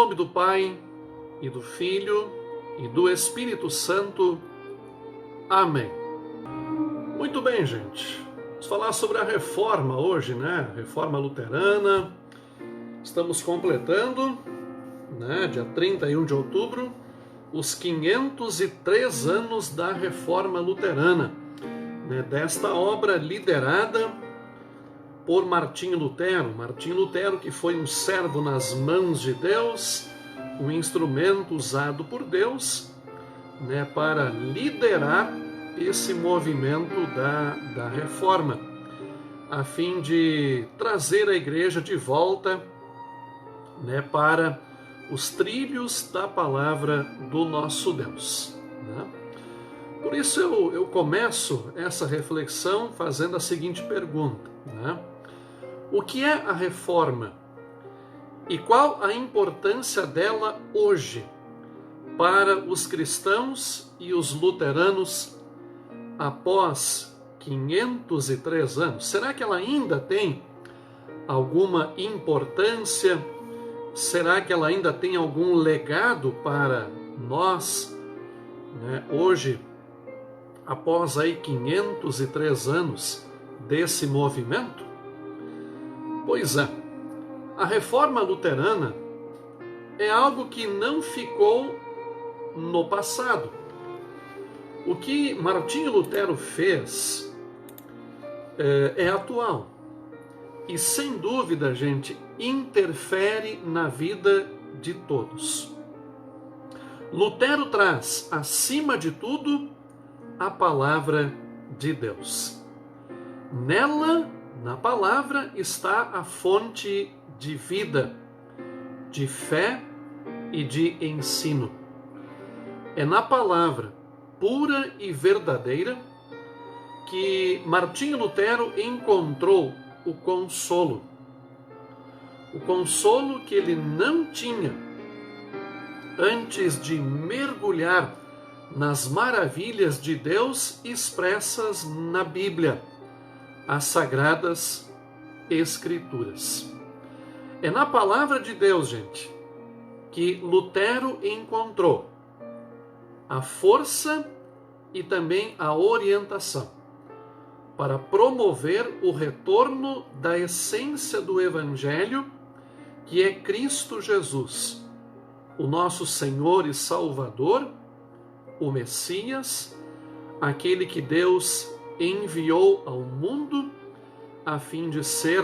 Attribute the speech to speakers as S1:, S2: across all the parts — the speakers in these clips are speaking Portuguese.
S1: nome do Pai, e do Filho, e do Espírito Santo. Amém. Muito bem, gente. Vamos falar sobre a reforma hoje, né? Reforma luterana. Estamos completando, dia 31 de outubro, os 503 anos da Reforma Luterana, desta obra liderada por Martinho Lutero. Martinho Lutero, que foi um servo nas mãos de Deus, um instrumento usado por Deus, para liderar esse movimento da reforma, a fim de trazer a igreja de volta, para os trilhos da palavra do nosso Deus. Por isso eu começo essa reflexão fazendo a seguinte pergunta: o que é a reforma e qual a importância dela hoje para os cristãos e os luteranos após 503 anos? Será que ela ainda tem alguma importância? Será que ela ainda tem algum legado para nós, hoje, após aí 503 anos desse movimento? Pois é, a reforma luterana é algo que não ficou no passado. O que Martinho Lutero fez é atual e, sem dúvida, gente, interfere na vida de todos. Lutero traz, acima de tudo, a palavra de Deus. Nela, na palavra, está a fonte de vida, de fé e de ensino. É na palavra pura e verdadeira que Martinho Lutero encontrou o consolo que ele não tinha antes de mergulhar nas maravilhas de Deus expressas na Bíblia, as Sagradas Escrituras. É na palavra de Deus, gente, que Lutero encontrou a força e também a orientação para promover o retorno da essência do Evangelho, que é Cristo Jesus, o nosso Senhor e Salvador, o Messias, aquele que Deus enviou ao mundo a fim de ser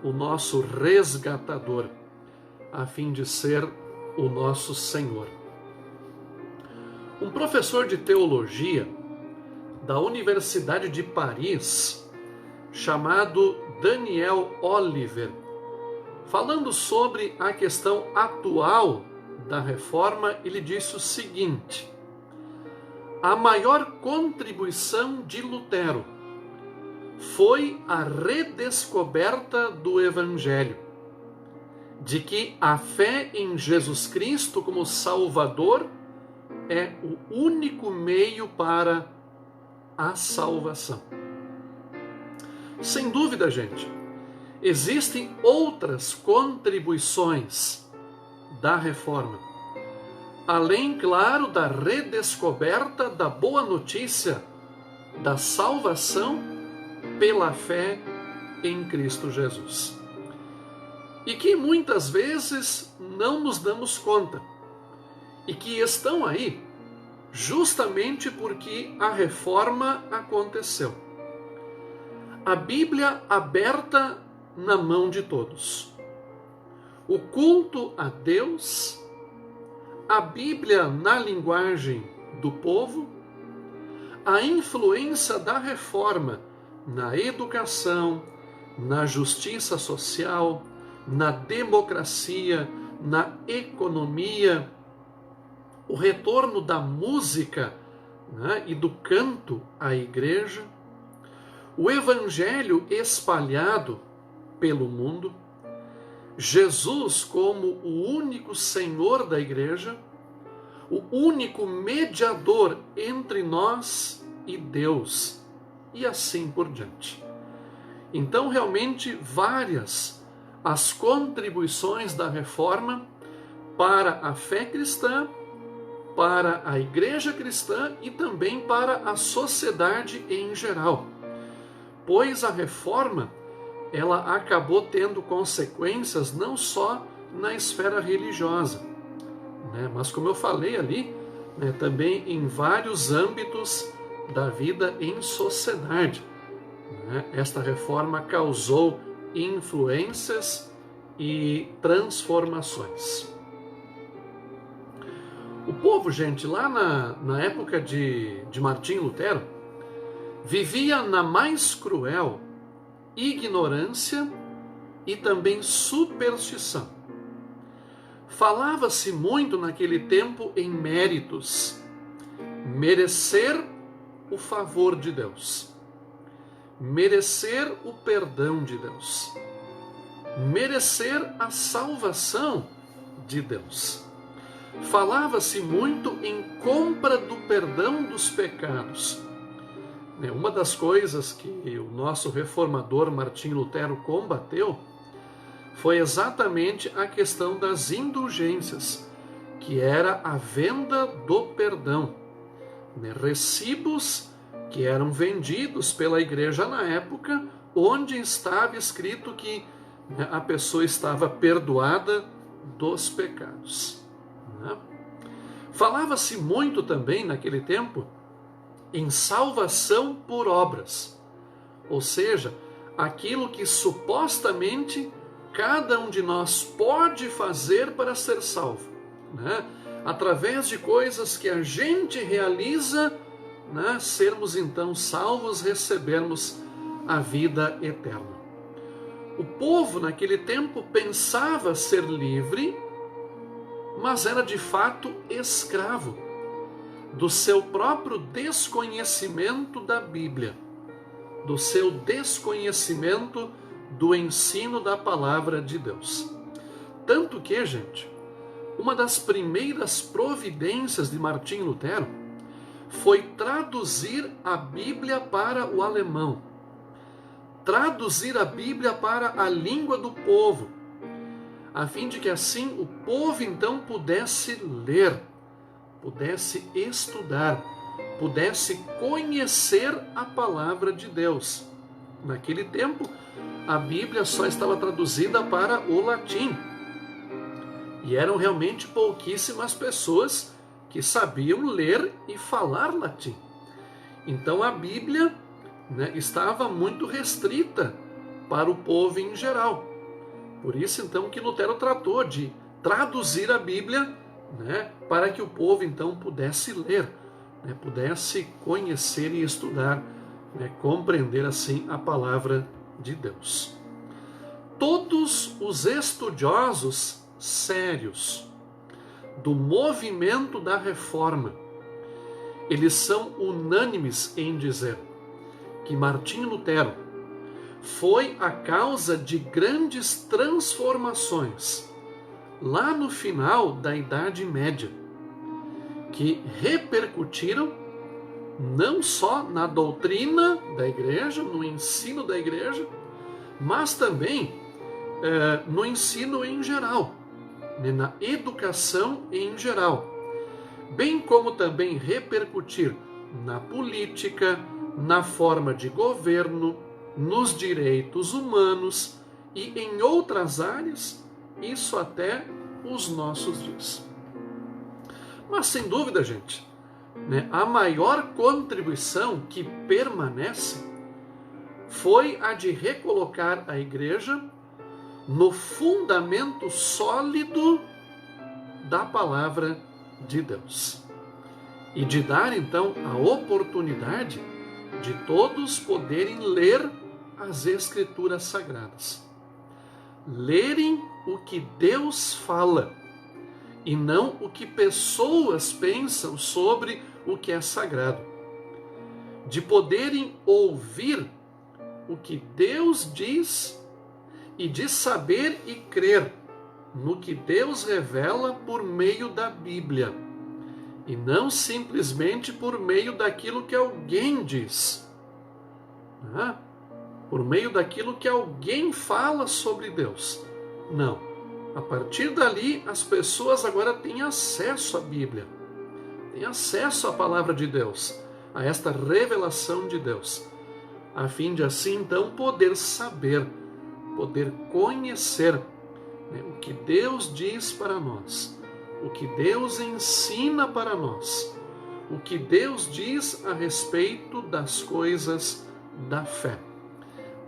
S1: o nosso resgatador, a fim de ser o nosso Senhor. Um professor de teologia da Universidade de Paris, chamado Daniel Oliver, falando sobre a questão atual da reforma, ele disse o seguinte: a maior contribuição de Lutero foi a redescoberta do Evangelho, de que a fé em Jesus Cristo como Salvador é o único meio para a salvação. Sem dúvida, gente, existem outras contribuições da reforma, além, claro, da redescoberta da boa notícia da salvação pela fé em Cristo Jesus. E que muitas vezes não nos damos conta, e que estão aí justamente porque a reforma aconteceu. A Bíblia aberta na mão de todos, o culto a Deus, a Bíblia na linguagem do povo, a influência da reforma na educação, na justiça social, na democracia, na economia, o retorno da música e do canto à igreja, o Evangelho espalhado pelo mundo, Jesus como o único Senhor da igreja, o único mediador entre nós e Deus, e assim por diante. Então, realmente, várias as contribuições da reforma para a fé cristã, para a igreja cristã e também para a sociedade em geral. Pois a reforma, ela acabou tendo consequências não só na esfera religiosa, né, mas como eu falei ali, né, também em vários âmbitos da vida em sociedade. Né? Esta reforma causou influências e transformações. O povo, gente, lá na época de Martinho Lutero, vivia na mais cruel ignorância e também superstição. Falava-se muito naquele tempo em méritos, merecer o favor de Deus, merecer o perdão de Deus, merecer a salvação de Deus. Falava-se muito em compra do perdão dos pecados. Uma das coisas que o nosso reformador Martinho Lutero combateu foi exatamente a questão das indulgências, que era a venda do perdão. Recibos que eram vendidos pela igreja na época, onde estava escrito que a pessoa estava perdoada dos pecados. Falava-se muito também naquele tempo em salvação por obras, ou seja, aquilo que supostamente cada um de nós pode fazer para ser salvo, né? Através de coisas que a gente realiza, né? Sermos então salvos, recebermos a vida eterna. O povo naquele tempo pensava ser livre, mas era de fato escravo do seu próprio desconhecimento da Bíblia, do seu desconhecimento do ensino da palavra de Deus. Tanto que, gente, uma das primeiras providências de Martinho Lutero foi traduzir a Bíblia para o alemão, traduzir a Bíblia para a língua do povo, a fim de que assim o povo então pudesse ler, pudesse estudar, pudesse conhecer a palavra de Deus. Naquele tempo, a Bíblia só estava traduzida para o latim. E eram realmente pouquíssimas pessoas que sabiam ler e falar latim. Então a Bíblia, né, estava muito restrita para o povo em geral. Por isso então que Lutero tratou de traduzir a Bíblia, né, para que o povo então pudesse ler, né, pudesse conhecer e estudar, né, compreender assim a palavra de Deus. Todos os estudiosos sérios do movimento da reforma, eles são unânimes em dizer que Martinho Lutero foi a causa de grandes transformações lá no final da Idade Média, que repercutiram não só na doutrina da igreja, no ensino da igreja, mas também no ensino em geral, né, na educação em geral, bem como também repercutir na política, na forma de governo, nos direitos humanos e em outras áreas, isso até os nossos dias. Mas sem dúvida, gente, né, a maior contribuição que permanece foi a de recolocar a igreja no fundamento sólido da palavra de Deus e de dar então a oportunidade de todos poderem ler as Escrituras Sagradas, lerem o que Deus fala e não o que pessoas pensam sobre o que é sagrado, de poderem ouvir o que Deus diz e de saber e crer no que Deus revela por meio da Bíblia, e não simplesmente por meio daquilo que alguém diz, por meio daquilo que alguém fala sobre Deus. Não, A partir dali, as pessoas agora têm acesso à Bíblia, têm acesso à palavra de Deus, a esta revelação de Deus, a fim de assim então poder saber, poder conhecer, né, o que Deus diz para nós, o que Deus ensina para nós, o que Deus diz a respeito das coisas da fé,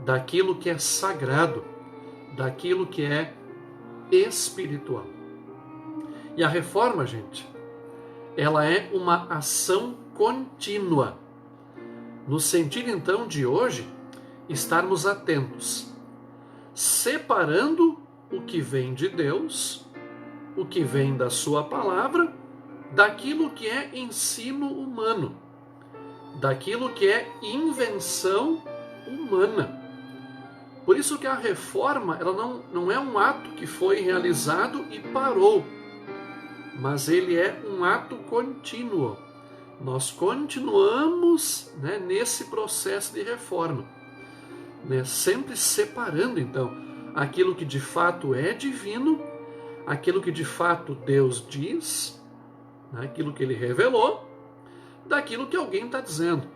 S1: daquilo que é sagrado, daquilo que é espiritual. E a reforma, gente, ela é uma ação contínua, no sentido então de hoje estarmos atentos, separando o que vem de Deus, o que vem da sua palavra, daquilo que é ensino humano, daquilo que é invenção humana. Por isso que a reforma, ela não é um ato que foi realizado e parou, mas ele é um ato contínuo. Nós continuamos, né, nesse processo de reforma, né, sempre separando então aquilo que de fato é divino, aquilo que de fato Deus diz, né, aquilo que ele revelou, daquilo que alguém está dizendo,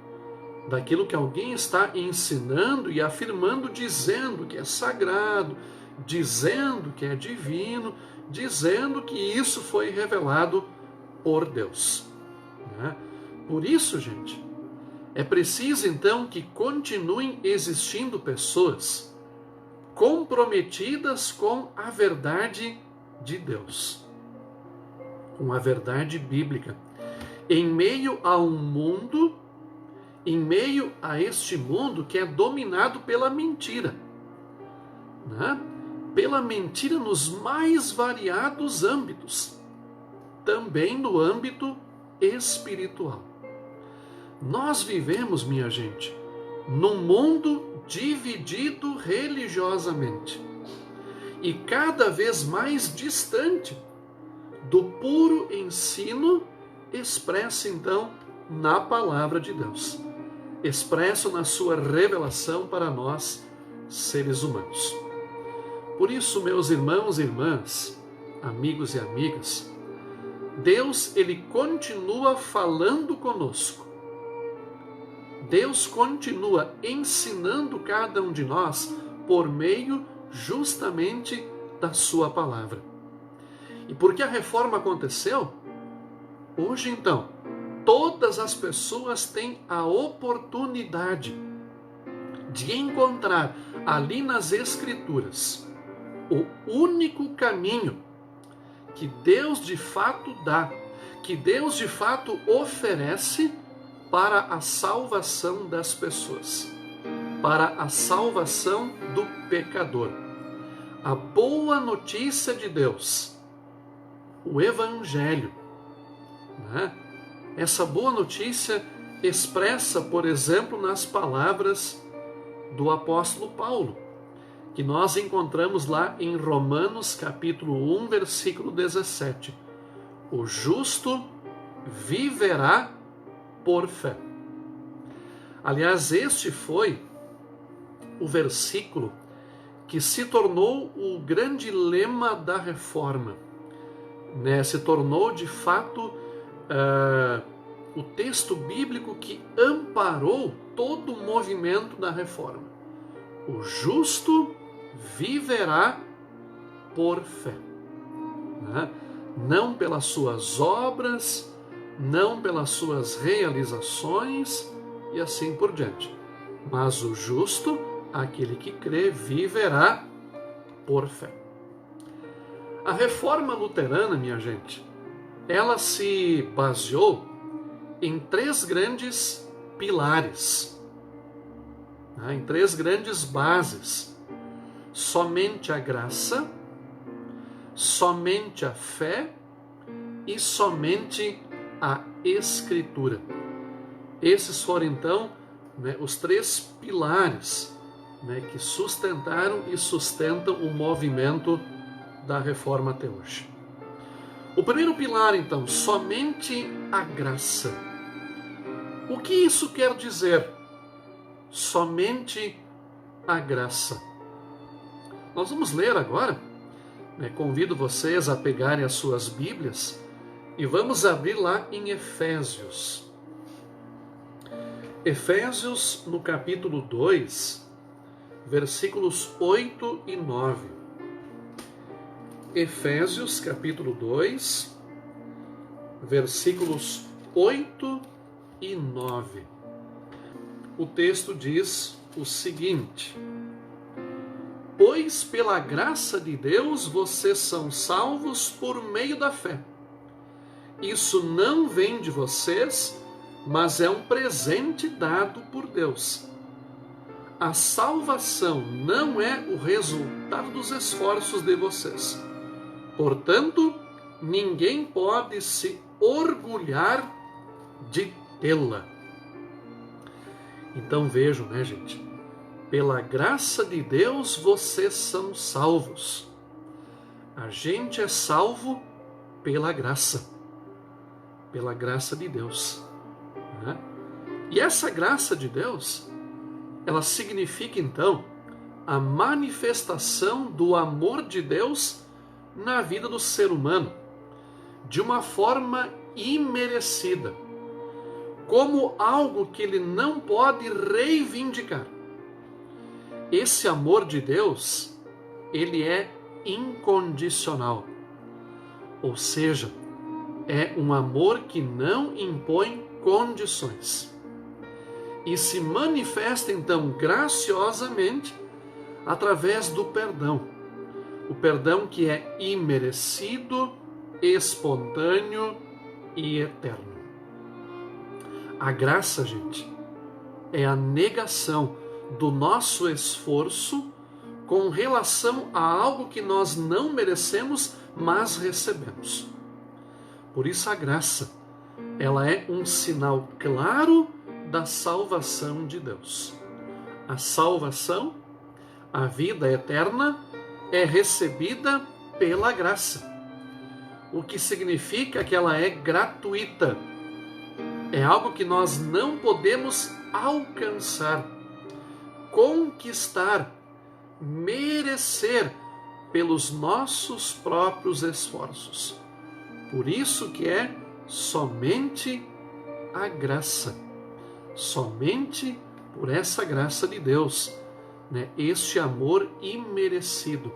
S1: daquilo que alguém está ensinando e afirmando, dizendo que é sagrado, dizendo que é divino, dizendo que isso foi revelado por Deus, né? Por isso, gente, é preciso então que continuem existindo pessoas comprometidas com a verdade de Deus, com a verdade bíblica, em meio a um mundo, em meio a este mundo que é dominado pela mentira, né? Pela mentira nos mais variados âmbitos, também no âmbito espiritual. Nós vivemos, minha gente, num mundo dividido religiosamente e cada vez mais distante do puro ensino expresso então na palavra de Deus, expresso na sua revelação para nós, seres humanos. Por isso, meus irmãos e irmãs, amigos e amigas, Deus, ele continua falando conosco. Deus continua ensinando cada um de nós por meio justamente da sua palavra. E porque a reforma aconteceu, hoje então, todas as pessoas têm a oportunidade de encontrar ali nas Escrituras o único caminho que Deus de fato dá, que Deus de fato oferece para a salvação das pessoas, para a salvação do pecador. A boa notícia de Deus, o Evangelho, né? Essa boa notícia expressa, por exemplo, nas palavras do apóstolo Paulo, que nós encontramos lá em Romanos capítulo 1, versículo 17. O justo viverá por fé. Aliás, este foi o versículo que se tornou o grande lema da reforma, né? Se tornou de fato o texto bíblico que amparou todo o movimento da reforma. O justo viverá por fé, né? Não pelas suas obras, não pelas suas realizações e assim por diante, mas o justo, aquele que crê, viverá por fé. A reforma luterana, minha gente, ela se baseou em três grandes pilares, né? Em três grandes bases: somente a graça, somente a fé e somente a Escritura. Esses foram então, né, os três pilares, né, que sustentaram e sustentam o movimento da reforma até hoje. O primeiro pilar, então, somente a graça. O que isso quer dizer? Somente a graça. Nós vamos ler agora Convido vocês a pegarem as suas Bíblias e vamos abrir lá em Efésios. Efésios, no capítulo 2, versículos 8 e 9. Efésios, capítulo 2, versículos 8 e 9. O texto diz o seguinte: pois pela graça de Deus vocês são salvos por meio da fé. Isso não vem de vocês, mas é um presente dado por Deus. A salvação não é o resultado dos esforços de vocês. Portanto, ninguém pode se orgulhar de tê-la. Então vejam, gente? Pela graça de Deus vocês são salvos. A gente é salvo pela graça de Deus. E essa graça de Deus, ela significa então a manifestação do amor de Deus na vida do ser humano, de uma forma imerecida, como algo que ele não pode reivindicar. Esse amor de Deus, ele é incondicional, ou seja, é um amor que não impõe condições e se manifesta então graciosamente através do perdão. O perdão que é imerecido, espontâneo e eterno. A graça, gente, é a negação do nosso esforço com relação a algo que nós não merecemos, mas recebemos. Por isso a graça, ela é um sinal claro da salvação de Deus. A salvação, a vida eterna, é recebida pela graça, o que significa que ela é gratuita. É algo que nós não podemos alcançar, conquistar, merecer pelos nossos próprios esforços. Por isso que é somente a graça, somente por essa graça de Deus, este amor imerecido,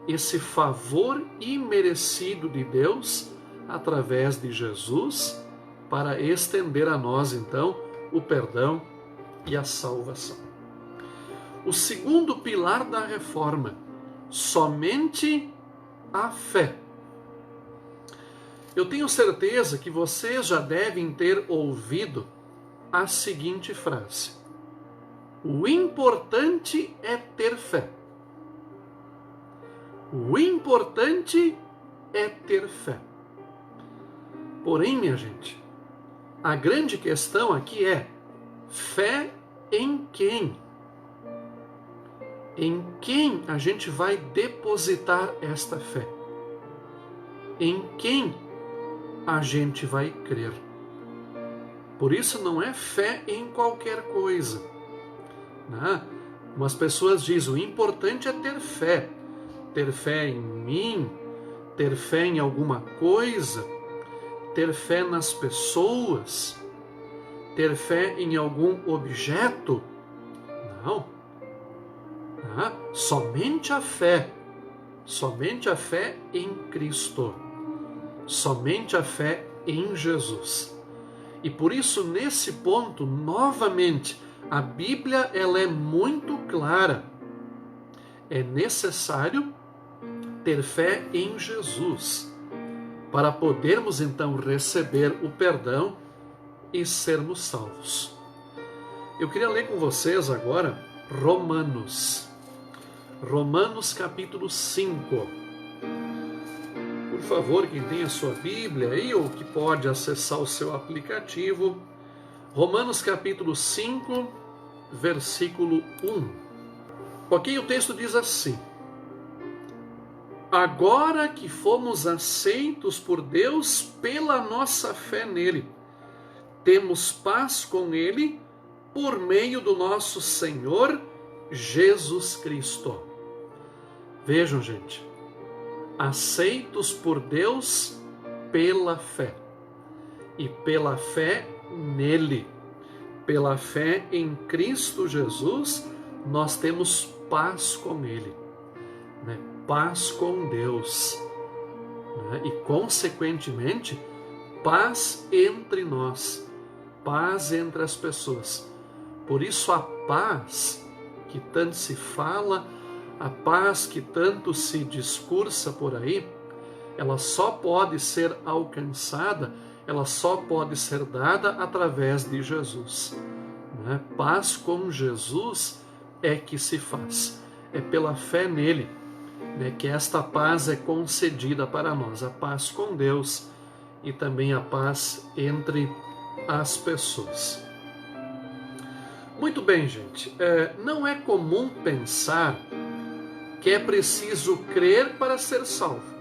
S1: esse favor imerecido de Deus através de Jesus para estender a nós então o perdão e a salvação. O segundo pilar da reforma, somente a fé. Eu tenho certeza que vocês já devem ter ouvido a seguinte frase: o importante é ter fé. O importante é ter fé. Porém, minha gente, a grande questão aqui é: fé em quem? Em quem a gente vai depositar esta fé? Em quem a gente vai crer? Por isso não é fé em qualquer coisa. Umas pessoas dizem: o importante é ter fé. Ter fé em mim, ter fé em alguma coisa, ter fé nas pessoas, ter fé em algum objeto. Não. Somente a fé em Cristo, somente a fé em Jesus. E por isso, nesse ponto, novamente, a Bíblia ela é muito clara. É necessário ter fé em Jesus para podermos então receber o perdão e sermos salvos. Eu queria ler com vocês agora Romanos capítulo 5. Por favor, quem tem a sua Bíblia aí ou que pode acessar o seu aplicativo, Romanos capítulo 5, versículo 1. Ok, o texto diz assim: agora que fomos aceitos por Deus pela nossa fé nele, temos paz com ele por meio do nosso Senhor Jesus Cristo. Vejam, gente, aceitos por Deus pela fé. E pela fé nele, pela fé em Cristo Jesus, nós temos paz com Ele, né? Paz com Deus, né? E, consequentemente, paz entre nós, paz entre as pessoas. Por isso, a paz que tanto se fala, a paz que tanto se discursa por aí, ela só pode ser alcançada, ela só pode ser dada através de Jesus, né? Paz com Jesus é que se faz, é pela fé nele, né, que esta paz é concedida para nós, a paz com Deus e também a paz entre as pessoas. Muito bem, gente, não é comum pensar que é preciso crer para ser salvo.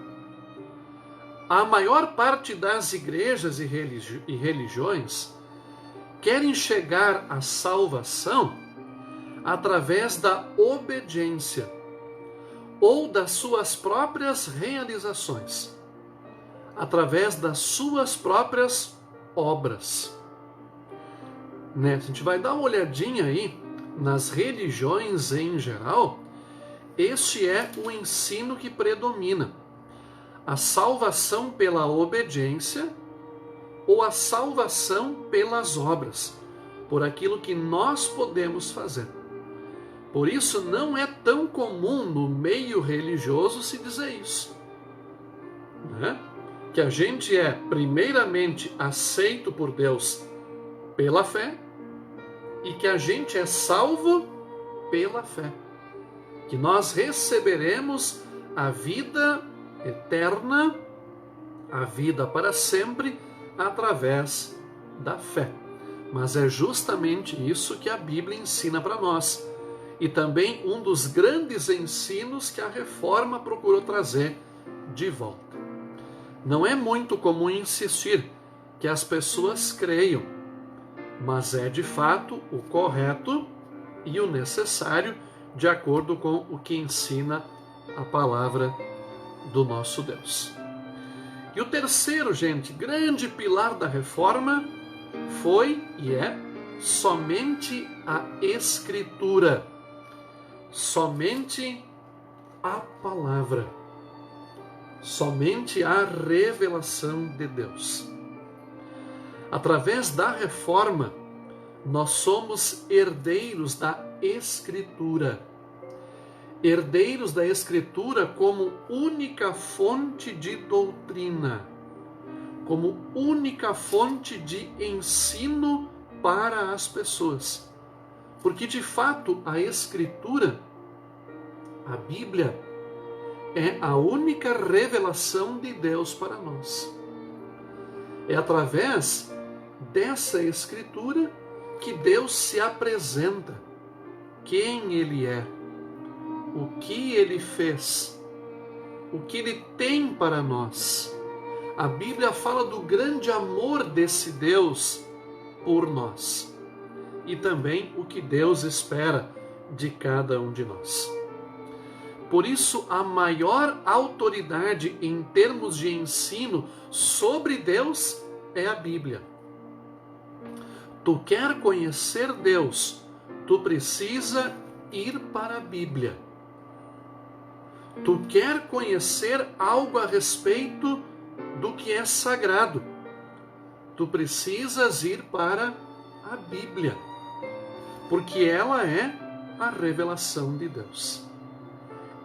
S1: A maior parte das igrejas e religiões querem chegar à salvação através da obediência ou das suas próprias realizações, através das suas próprias obras. Né? A gente vai dar uma olhadinha aí nas religiões em geral. Este é o ensino que predomina: a salvação pela obediência ou a salvação pelas obras, por aquilo que nós podemos fazer. Por isso não é tão comum no meio religioso se dizer isso, né? Que a gente é primeiramente aceito por Deus pela fé e que a gente é salvo pela fé, que nós receberemos a vida eterna, a vida para sempre, através da fé. Mas é justamente isso que a Bíblia ensina para nós, e também um dos grandes ensinos que a Reforma procurou trazer de volta. Não é muito comum insistir que as pessoas creiam, mas é de fato o correto e o necessário, de acordo com o que ensina a palavra do nosso Deus. E o terceiro, gente, grande pilar da Reforma foi e é somente a Escritura, somente a palavra, somente a revelação de Deus. Através da Reforma, nós somos herdeiros da Escritura. Herdeiros da Escritura como única fonte de doutrina, como única fonte de ensino para as pessoas. Porque, de fato, a Escritura, a Bíblia, é a única revelação de Deus para nós. É através dessa Escritura que Deus se apresenta, quem Ele é, o que Ele fez, o que Ele tem para nós. A Bíblia fala do grande amor desse Deus por nós e também o que Deus espera de cada um de nós. Por isso, a maior autoridade em termos de ensino sobre Deus é a Bíblia. Tu quer conhecer Deus, tu precisa ir para a Bíblia. Tu quer conhecer algo a respeito do que é sagrado, tu precisas ir para a Bíblia, porque ela é a revelação de Deus.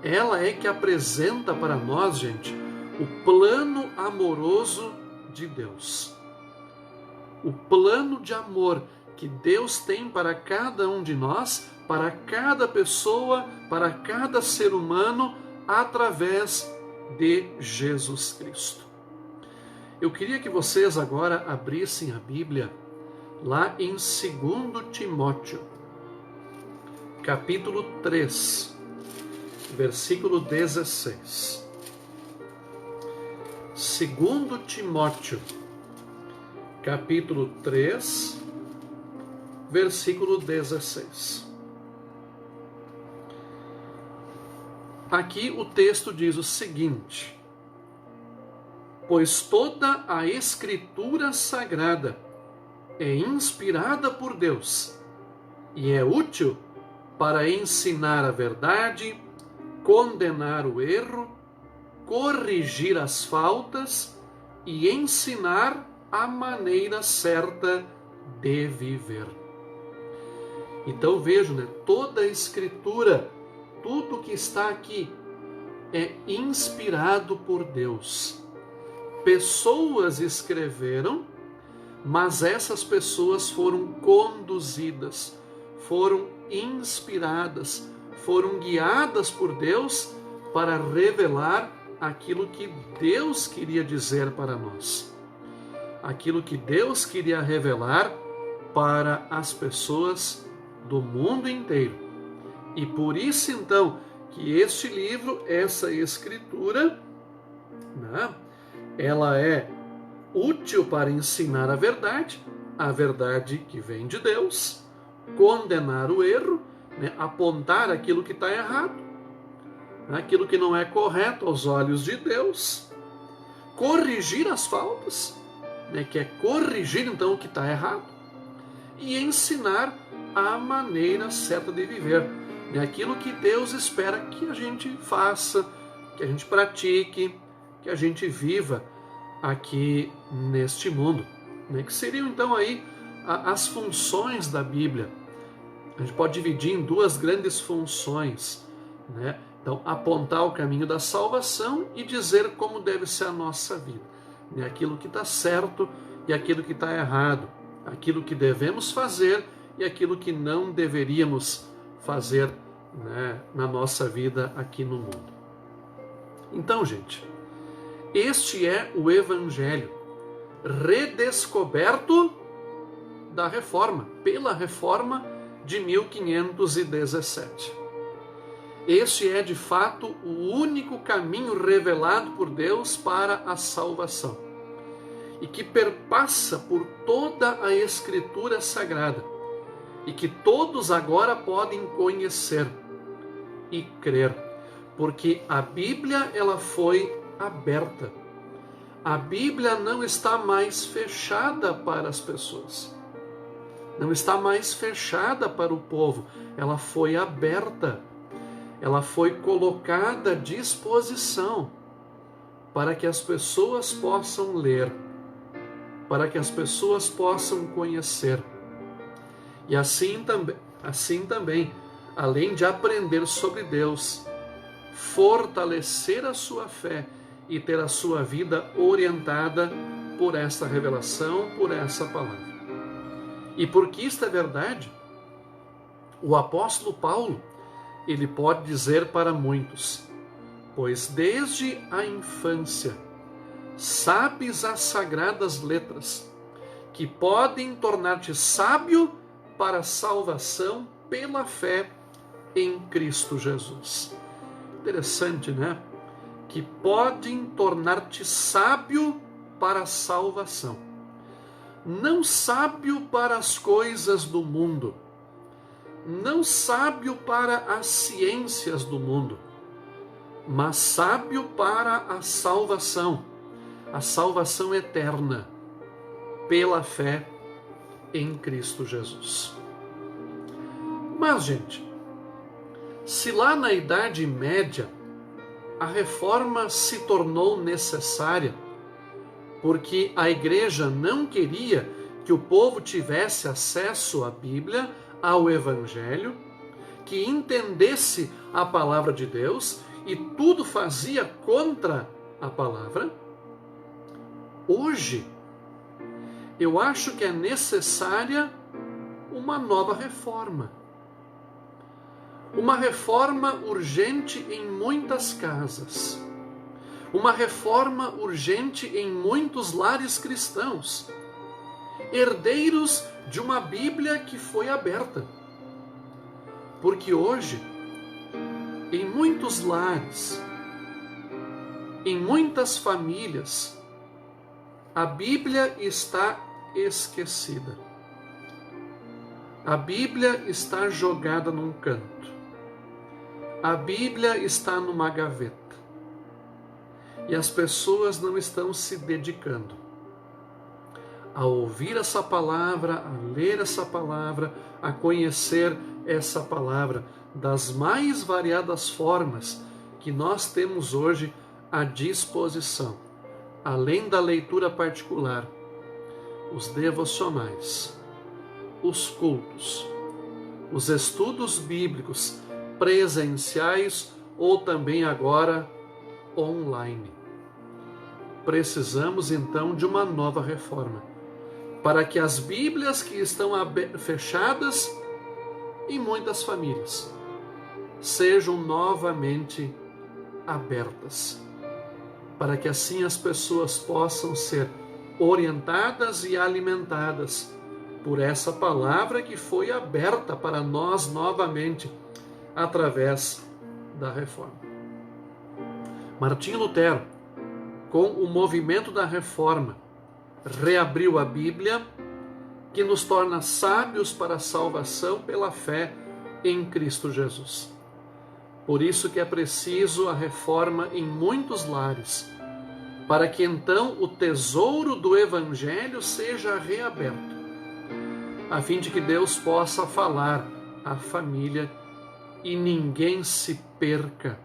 S1: Ela é que apresenta para nós, gente, o plano amoroso de Deus. O plano de amor que Deus tem para cada um de nós, para cada pessoa, para cada ser humano, através de Jesus Cristo. Eu queria que vocês agora abrissem a Bíblia lá em 2 Timóteo, capítulo 3, versículo 16. 2 Timóteo, capítulo 3, versículo 16. Aqui o texto diz o seguinte: pois toda a Escritura Sagrada é inspirada por Deus e é útil para ensinar a verdade, condenar o erro, corrigir as faltas e ensinar a maneira certa de viver. Então vejo, toda a Escritura, tudo que está aqui é inspirado por Deus. Pessoas escreveram, mas essas pessoas foram conduzidas, foram inspiradas, foram guiadas por Deus para revelar aquilo que Deus queria dizer para nós, aquilo que Deus queria revelar para as pessoas do mundo inteiro. E por isso então que este livro, essa Escritura, ela é útil para ensinar a verdade que vem de Deus, condenar o erro, apontar aquilo que está errado, aquilo que não é correto aos olhos de Deus, corrigir as faltas, que é corrigir então o que está errado, e ensinar a maneira certa de viver, aquilo que Deus espera que a gente faça, que a gente pratique, que a gente viva aqui neste mundo, que seriam então aí as funções da Bíblia. A gente pode dividir em duas grandes funções, Então, apontar o caminho da salvação e dizer como deve ser a nossa vida, aquilo que está certo e aquilo que está errado, aquilo que devemos fazer e aquilo que não deveríamos fazer, na nossa vida aqui no mundo. Então, gente, este é o Evangelho redescoberto da Reforma, pela Reforma de 1517. Este é, de fato, o único caminho revelado por Deus para a salvação e que perpassa por toda a Escritura Sagrada e que todos agora podem conhecer e crer, porque a Bíblia ela foi aberta. A Bíblia não está mais fechada para as pessoas, não está mais fechada para o povo, ela foi aberta. Ela foi colocada à disposição para que as pessoas possam ler, para que as pessoas possam conhecer. E assim também, além de aprender sobre Deus, fortalecer a sua fé e ter a sua vida orientada por essa revelação, por essa palavra. E porque isto é verdade, o apóstolo Paulo, ele pode dizer para muitos: pois desde a infância sabes as sagradas letras, que podem tornar-te sábio para a salvação pela fé em Cristo Jesus. Interessante, Que podem tornar-te sábio para a salvação. Não sábio para as coisas do mundo, não sábio para as ciências do mundo, mas sábio para a salvação eterna, pela fé em Cristo Jesus. Mas, gente, se lá na Idade Média a reforma se tornou necessária, porque a igreja não queria que o povo tivesse acesso à Bíblia, ao Evangelho, que entendesse a palavra de Deus e tudo fazia contra a palavra. Hoje, eu acho que é necessária uma nova reforma. Uma reforma urgente em muitas casas. Uma reforma urgente em muitos lares cristãos, herdeiros de uma Bíblia que foi aberta. Porque hoje, em muitos lares, em muitas famílias, a Bíblia está esquecida. A Bíblia está jogada num canto. A Bíblia está numa gaveta. e as pessoas não estão se dedicando a ouvir essa palavra, a ler essa palavra, a conhecer essa palavra das mais variadas formas que nós temos hoje à disposição. Além da leitura particular, os devocionais, os cultos, os estudos bíblicos presenciais ou também agora online. Precisamos então de uma nova reforma, para que as Bíblias que estão fechadas em muitas famílias sejam novamente abertas, para que assim as pessoas possam ser orientadas e alimentadas por essa palavra que foi aberta para nós novamente através da reforma. Martinho Lutero, com o movimento da reforma, reabriu a Bíblia, que nos torna sábios para a salvação pela fé em Cristo Jesus. Por isso que é preciso a reforma em muitos lares, para que então o tesouro do Evangelho seja reaberto, a fim de que Deus possa falar à família e ninguém se perca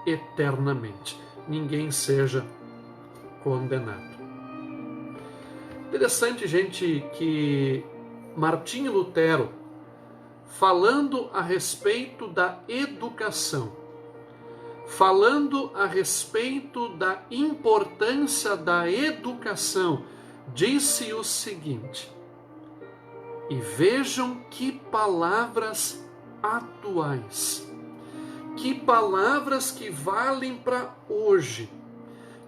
S1: eternamente, ninguém seja condenado. Interessante, gente, que Martinho Lutero, falando a respeito da educação, falando a respeito da importância da educação, disse o seguinte: e vejam que palavras atuais, que palavras que valem para hoje,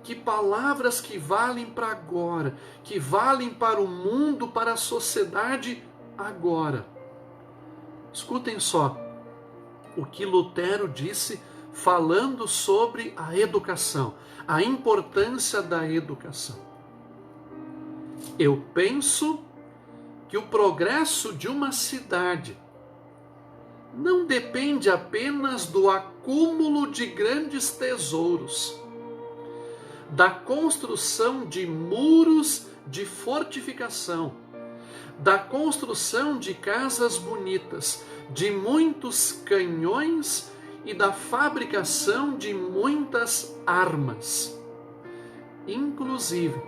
S1: que palavras que valem para agora, que valem para o mundo, para a sociedade agora. Escutem só o que Lutero disse falando sobre a educação, a importância da educação. Eu penso que o progresso de uma cidade não depende apenas do acúmulo de grandes tesouros, da construção de muros de fortificação, da construção de casas bonitas, de muitos canhões e da fabricação de muitas armas. Inclusive,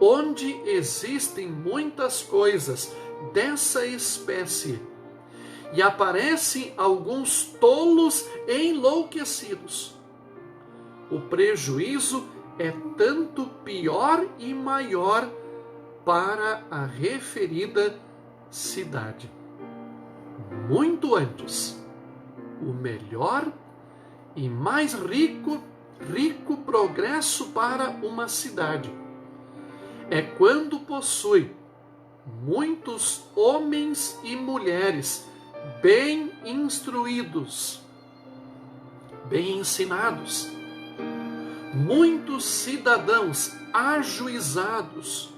S1: onde existem muitas coisas dessa espécie e aparecem alguns tolos enlouquecidos, o prejuízo é tanto pior e maior para a referida cidade. Muito antes, o melhor e mais rico progresso para uma cidade é quando possui muitos homens e mulheres bem instruídos, bem ensinados, muitos cidadãos ajuizados,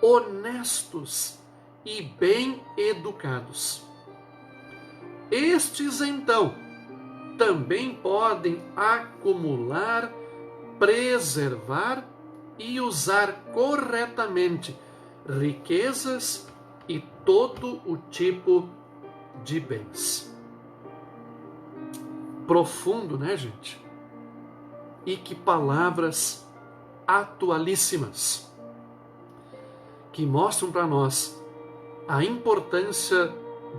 S1: honestos e bem educados. Estes, então, também podem acumular, preservar e usar corretamente riquezas e todo o tipo de bens. Profundo, né, gente? E que palavras atualíssimas, que mostram para nós a importância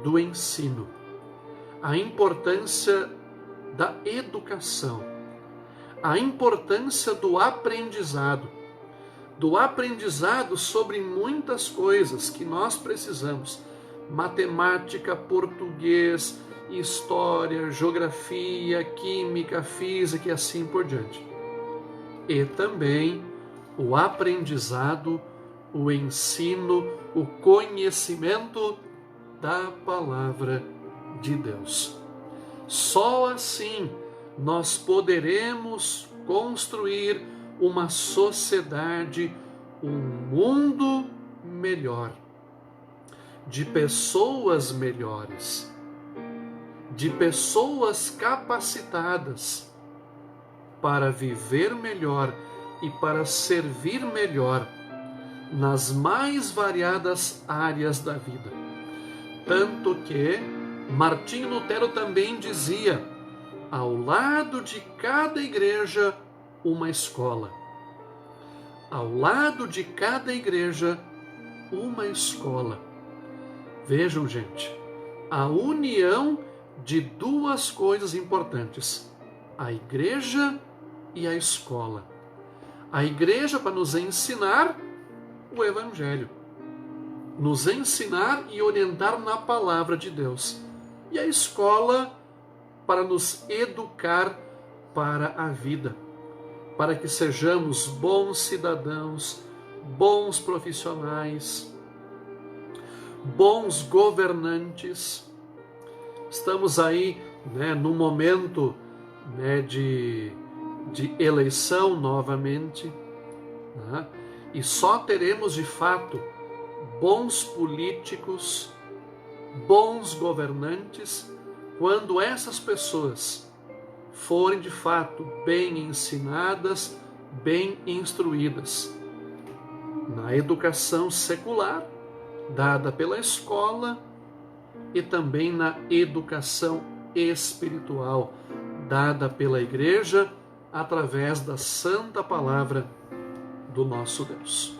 S1: do ensino, a importância da educação, a importância do aprendizado sobre muitas coisas que nós precisamos: matemática, português, história, geografia, química, física e assim por diante. E também o aprendizado, o ensino, o conhecimento da palavra de Deus. Só assim nós poderemos construir uma sociedade, um mundo melhor, de pessoas melhores, de pessoas capacitadas, para viver melhor e para servir melhor nas mais variadas áreas da vida. Tanto que Martinho Lutero também dizia: ao lado de cada igreja, uma escola. Ao lado de cada igreja, uma escola. Vejam, gente, a união de duas coisas importantes: a igreja e a escola. A igreja para nos ensinar o Evangelho, nos ensinar e orientar na palavra de Deus. E a escola para nos educar para a vida, para que sejamos bons cidadãos, bons profissionais, bons governantes. Estamos aí, num momento, de eleição novamente, e só teremos de fato bons políticos, bons governantes, quando essas pessoas forem de fato bem ensinadas, bem instruídas na educação secular dada pela escola e também na educação espiritual dada pela igreja através da santa palavra do nosso Deus.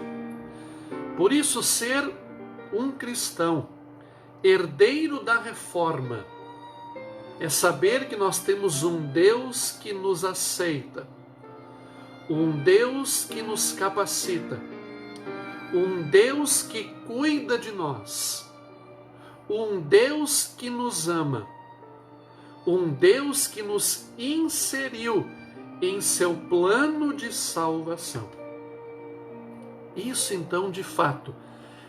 S1: Por isso, ser um cristão, herdeiro da reforma, é saber que nós temos um Deus que nos aceita, um Deus que nos capacita, um Deus que cuida de nós, um Deus que nos ama, um Deus que nos inseriu em seu plano de salvação. Isso então, de fato,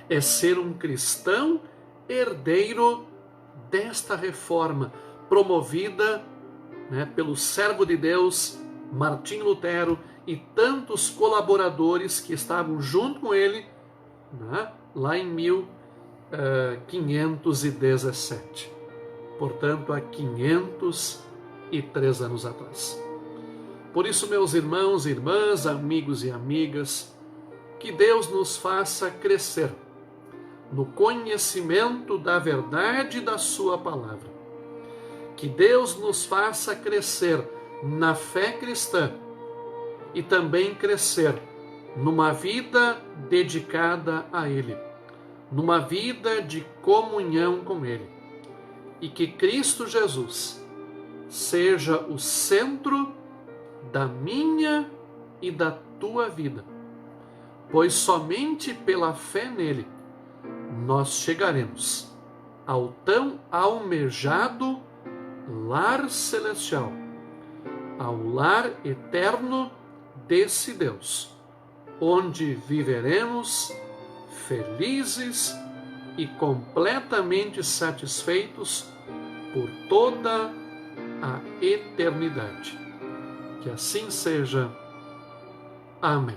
S1: é ser um cristão herdeiro desta reforma promovida pelo servo de Deus, Martinho Lutero, e tantos colaboradores que estavam junto com ele, lá em 1517. Portanto, há 503 anos atrás. Por isso, meus irmãos e irmãs, amigos e amigas, que Deus nos faça crescer no conhecimento da verdade da sua palavra. Que Deus nos faça crescer na fé cristã e também crescer numa vida dedicada a Ele, numa vida de comunhão com Ele. E que Cristo Jesus seja o centro da minha e da tua vida, pois somente pela fé nele nós chegaremos ao tão almejado lar celestial, ao lar eterno desse Deus, onde viveremos felizes e completamente satisfeitos por toda a eternidade. Que assim seja. Amém.